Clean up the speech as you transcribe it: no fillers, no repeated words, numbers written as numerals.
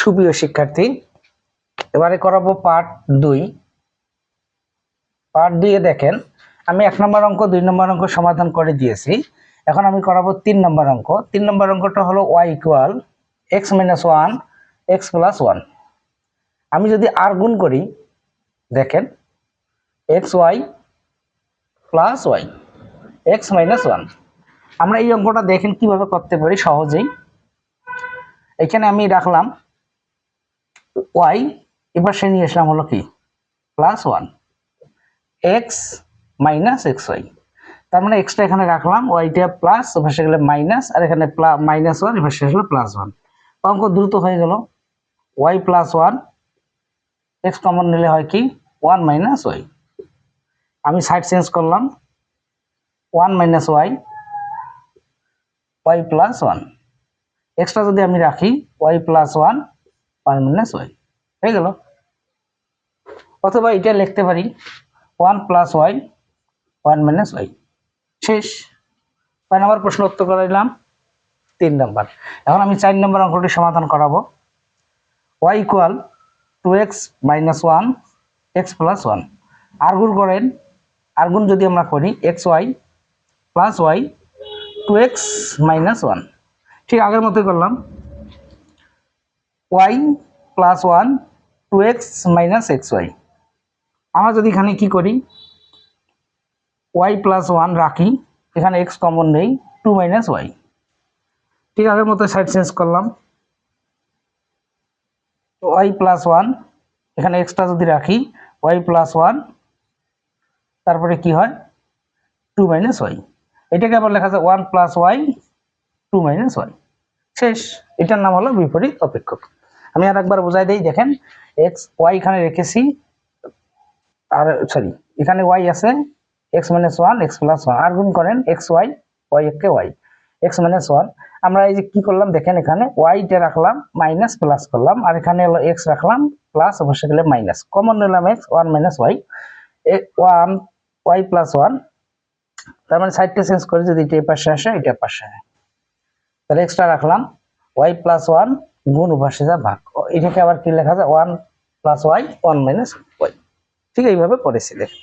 সুপ্রিয় শিক্ষার্থী, এবারে করাবো পার্ট 2। পার্ট 2 এ দেখেন আমি 1 নম্বর অঙ্ক 2 নম্বর অঙ্ক সমাধান করে দিয়েছি। এখন আমি করাবো 3 নম্বর অঙ্ক। 3 নম্বর অঙ্কটা হলো y ইকুয়াল x - 1 x + 1। আমি যদি r গুণ করি, দেখেন xy + y x - 1। আমরা এই অঙ্কটা দেখেন কিভাবে করতে পারি সহজেই। এখানে আমি রাখলাম y, এবার সে নিয়ে আসলাম হলো কি +1 x - xy। তার মানে x টা এখানে রাখলাম, y টা প্লাস এবার গেলে মাইনাস, আর এখানে -1 এবার শেষ হলো +1। অঙ্ক দ্রুত হয়ে গেল। y + 1 x কমন নিলে হয় কি 1 - y। আমি সাইড চেঞ্জ করলাম 1 - y y + 1 x টা যদি আমি রাখি y + 1 1 - y হয়ে গেল। অথবা এটা লিখতে পারি 1 + y 1 - y শেষ। 5 নম্বর প্রশ্ন উত্তর করলাম 3 নম্বর। এখন আমি 4 নম্বর অঙ্কটি সমাধান করাবো। y equal 2x - 1 x + 1। আর গুণ করেন, আর গুণ যদি আমরা করি xy + y 2x - 1। ঠিক আগের মতোই করলাম y + 1 2x - xy। আমরা যদি এখানে কি করি y + 1 রাখি, এখানে x কমন নেই 2 - y। ঠিক আগের মতো সাইড চেঞ্জ করলাম y + 1, এখানে x টা যদি রাখি y + 1, তারপরে কি হয় 2 - y। এটাকে আবার লেখা যায় 1 + y 2 - y শেষ। এটার নাম হলো বিপরীত অপেক্ষক। আমি আর একবার বোঝাই দেই, দেখেন x y এখানে রেখেছি, আর সরি এখানে y আছে x - 1 x + 1। আর গুণ করেন xy y কে y x - 1। আমরা এই যে কি করলাম দেখেন, এখানে y টা রাখলাম মাইনাস প্লাস করলাম, আর এখানে হলো x রাখলাম প্লাস অবশ্যই গেলে মাইনাস, কমন নিলাম x 1 - y 1 y + 1। তার মানে সাইডটা চেঞ্জ করে যদি এটা এই পাশে আসে এটা পাশে আসে, তাহলে x টা রাখলাম y + 1 গুণ উভয়সে যা ভাগ, এটাকে আবার কি লেখা যায় 1 + y 1 - y। ঠিক এইভাবে করেছি দেখেন।